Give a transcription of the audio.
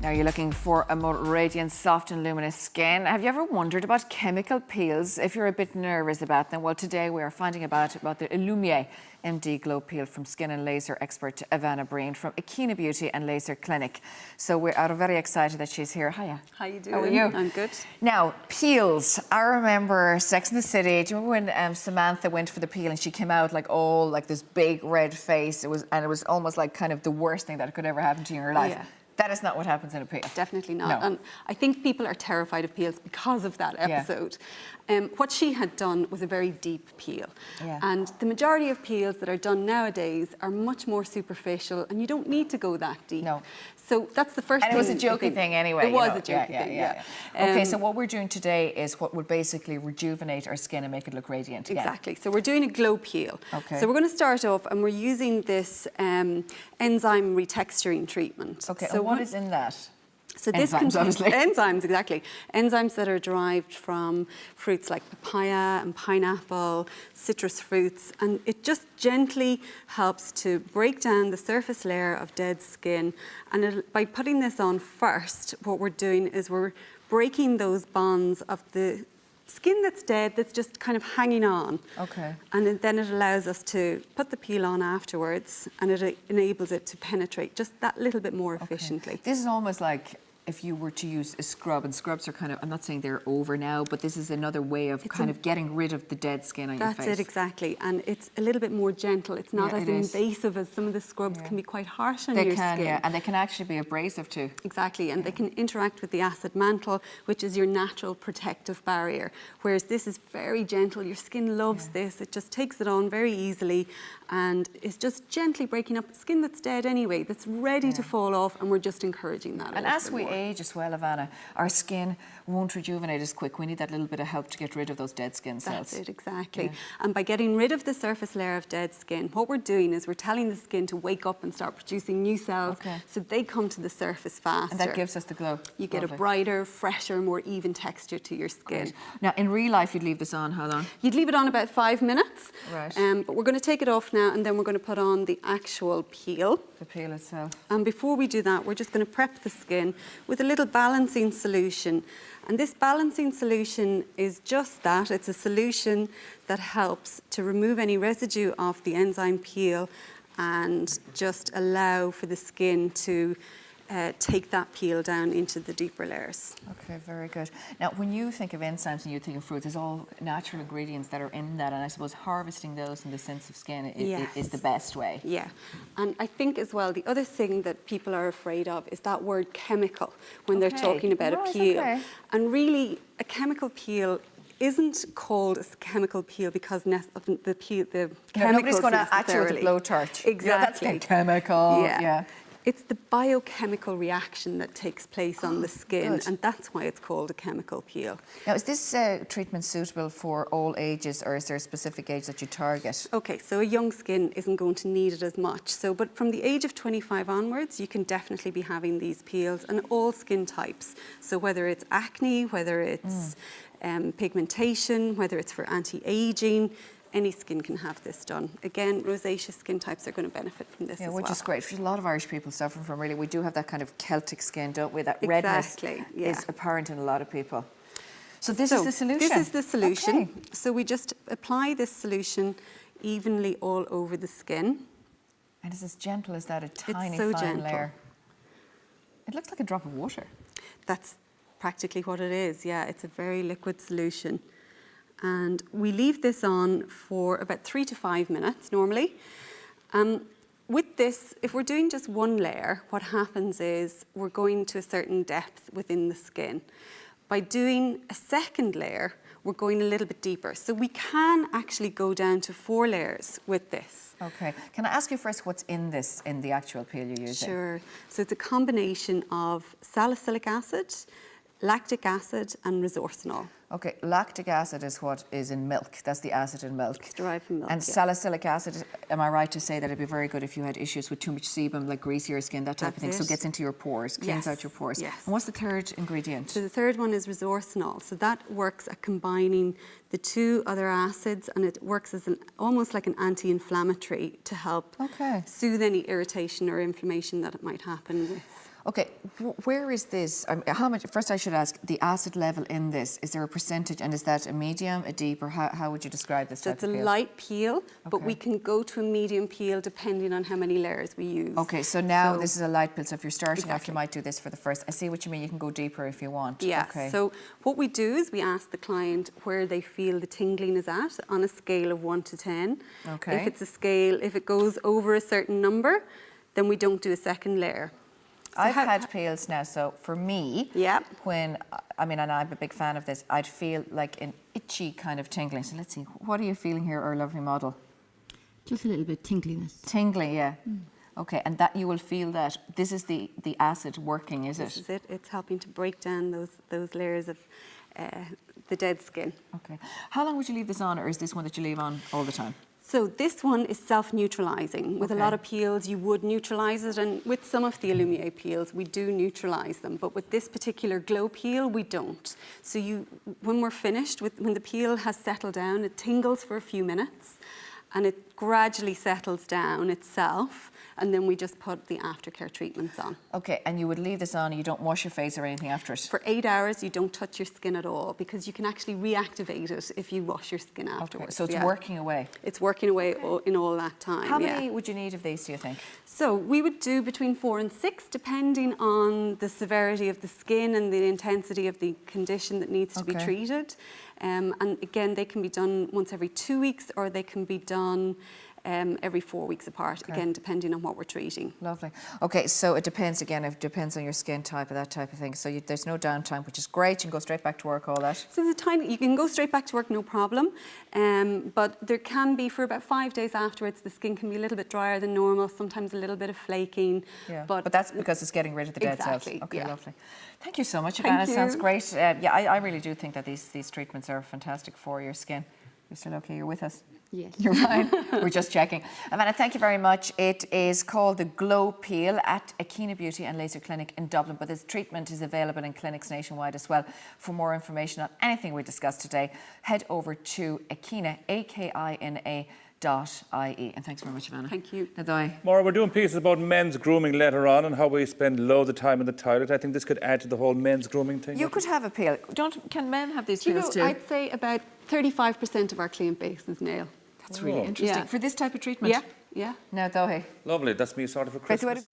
Now you're looking for a more radiant, soft and luminous skin. Have you ever wondered about chemical peels? If you're a bit nervous about them, well, today we are finding about the AlumierMD Glow Peel from skin and laser expert Ivana Breen from Akina Beauty and Laser Clinic. So we are very excited that she's here. Hiya. How you doing? How are you? I'm good. Now, peels. I remember Sex and the City. Do you remember when Samantha went for the peel and she came out like all like this big red face? It was almost like kind of the worst thing that could ever happen to you in your life. Yeah. That is not what happens in a peel. Definitely not. No. And I think people are terrified of peels because of that episode. What she had done was a very deep peel. Yeah. And the majority of peels that are done nowadays are much more superficial and you don't need to go that deep. No. So that's the first thing. And it was a jokey thing anyway. It was a jokey thing, yeah. Okay, so what we're doing today is what would basically rejuvenate our skin and make it look radiant again. Exactly. So we're doing a glow peel. Okay. So we're going to start off and we're using this enzyme retexturing treatment. Okay, so and what is in that? So this enzymes, obviously. Enzymes, exactly. Enzymes that are derived from fruits like papaya and pineapple, citrus fruits, and it just gently helps to break down the surface layer of dead skin. And by putting this on first, what we're doing is we're breaking those bonds of the skin that's dead, that's just kind of hanging on. Okay. And then it allows us to put the peel on afterwards, and it enables it to penetrate just that little bit more efficiently. This is almost like if you were to use a scrub, and scrubs are kind of, I'm not saying they're over now, but this is another way of kind of getting rid of the dead skin on your face. That's it, exactly. And it's a little bit more gentle. It's not as invasive as some of the scrubs can be quite harsh on your skin. They can, yeah, and they can actually be abrasive too. Exactly, and they can interact with the acid mantle, which is your natural protective barrier, whereas this is very gentle. Your skin loves this. It just takes it on very easily and is just gently breaking up skin that's dead anyway, that's ready to fall off, and we're just encouraging that. And as we age as well, Ivana, our skin won't rejuvenate as quick. We need that little bit of help to get rid of those dead skin cells. That's it, exactly. Yeah. And by getting rid of the surface layer of dead skin, what we're doing is we're telling the skin to wake up and start producing new cells, so they come to the surface faster. And that gives us the glow. You get a brighter, fresher, more even texture to your skin. Great. Now, in real life, you'd leave this on how long? You'd leave it on about 5 minutes. Right. But we're going to take it off now, and then we're going to put on the actual peel. The peel itself. And before we do that, we're just going to prep the skin with a little balancing solution. And this balancing solution is just that. It's a solution that helps to remove any residue of the enzyme peel and just allow for the skin to take that peel down into the deeper layers. Okay, very good. Now, when you think of enzymes and you think of fruit, there's all natural ingredients that are in that, and I suppose harvesting those in the sensitive skin is the best way. Yeah, and I think as well, the other thing that people are afraid of is that word chemical when they're talking about a peel. And really, a chemical peel isn't called a chemical peel because of the chemicals. Nobody's going to act with a blowtorch. Exactly. Yeah, that's a chemical. Yeah. It's the biochemical reaction that takes place on the skin, and that's why it's called a chemical peel. Now, is this treatment suitable for all ages, or is there a specific age that you target? Okay, so a young skin isn't going to need it as much. But from the age of 25 onwards, you can definitely be having these peels, and all skin types. So whether it's acne, whether it's pigmentation, whether it's for anti-aging, any skin can have this done. Again, rosacea skin types are going to benefit from this as well. Which is great. Which a lot of Irish people suffering from, really. We do have that kind of Celtic skin, don't we? That redness is apparent in a lot of people. So this is the solution? This is the solution. Okay. So we just apply this solution evenly all over the skin. And it's as gentle as that, a tiny, fine layer. It looks like a drop of water. That's practically what it is, yeah. It's a very liquid solution. And we leave this on for about 3 to 5 minutes normally. With this, if we're doing just one layer, what happens is we're going to a certain depth within the skin. By doing a second layer, we're going a little bit deeper. So we can actually go down to 4 layers with this. Okay. Can I ask you first what's in this, in the actual peel you're using? Sure. So it's a combination of salicylic acid, lactic acid and resorcinol. Okay, lactic acid is what is in milk. That's the acid in milk. It's derived from milk. And salicylic acid, am I right to say that it'd be very good if you had issues with too much sebum, like greasier skin, that type of thing, so it gets into your pores, cleans out your pores. Yes. And what's the third ingredient? So the third one is resorcinol. So that works at combining the 2 other acids, and it works as almost like an anti-inflammatory to help soothe any irritation or inflammation that it might happen with. Okay, where is this? How much? First, I should ask the acid level in this. Is there a percentage, and is that a medium, a deep, or how would you describe this So type it's of a peel? light peel, but Okay. we can go to a medium peel depending on how many layers we use. Okay, so now this is a light peel. So if you're starting off, you Exactly. might do this for the first. I see what you mean. You can go deeper if you want. Yeah, Okay. so what we do is we ask the client where they feel the tingling is at on a scale of 1 to 10. Okay. If it's a scale, if it goes over a certain number, then we don't do a second layer. So I've had peels now, so for me, Yep. when, and I'm a big fan of this, I'd feel like an itchy kind of tingling. So let's see, what are you feeling here, our lovely model? Just a little bit tingliness. Tingly, yeah. Okay, and that you will feel that this is the acid working, is This it? is it. It's helping to break down those layers of the dead skin. Okay. How long would you leave this on, or is this one that you leave on all the time? So this one is self-neutralizing. With a lot Okay. of peels, you would neutralize it, and with some of the Alumier peels, we do neutralize them. But with this particular Glow Peel, we don't. So when we're finished, when the peel has settled down, it tingles for a few minutes, and it gradually settles down itself, and then we just put the aftercare treatments on. Okay, and you would leave this on, you don't wash your face or anything after it? For 8 hours, you don't touch your skin at all, because you can actually reactivate it if you wash your skin afterwards. So it's yeah. working away? It's working away in all that time. How yeah. many would you need of these, do you think? So we would do between 4 and 6, depending on the severity of the skin and the intensity of the condition that needs to be Okay. treated. And again, they can be done once every 2 weeks, or they can be done every 4 weeks apart, again, depending on what we're treating. Lovely. Okay, so it depends again, it depends on your skin type or that type of thing. So there's no downtime, which is great. You can go straight back to work, all that. So you can go straight back to work, no problem. But there can be, for about 5 days afterwards, the skin can be a little bit drier than normal, sometimes a little bit of flaking. Yeah. But that's because it's getting rid of the dead Exactly, cells. Okay, yeah. lovely. Thank you so much, Thank Akina. Sounds you. great. I really do think that these treatments are fantastic for your skin. You're still okay? You're with us? Yes. You're fine. We're just checking. Amanda, thank you very much. It is called the Glow Peel at Akina Beauty and Laser Clinic in Dublin, but this treatment is available in clinics nationwide as well. For more information on anything we discussed today, head over to Akina, AKINA.ie. And thanks very much, Amanda. Thank you. Maura, we're doing pieces about men's grooming later on and how we spend loads of time in the toilet. I think this could add to the whole men's grooming thing. You could have a peel. Can men have these Do you peels know, too? I'd say about 35% of our client base is male. That's really Oh. interesting. Yeah. For this type of treatment? Yeah, yeah. Now, though, hey. Lovely. That's me sorted for Christmas.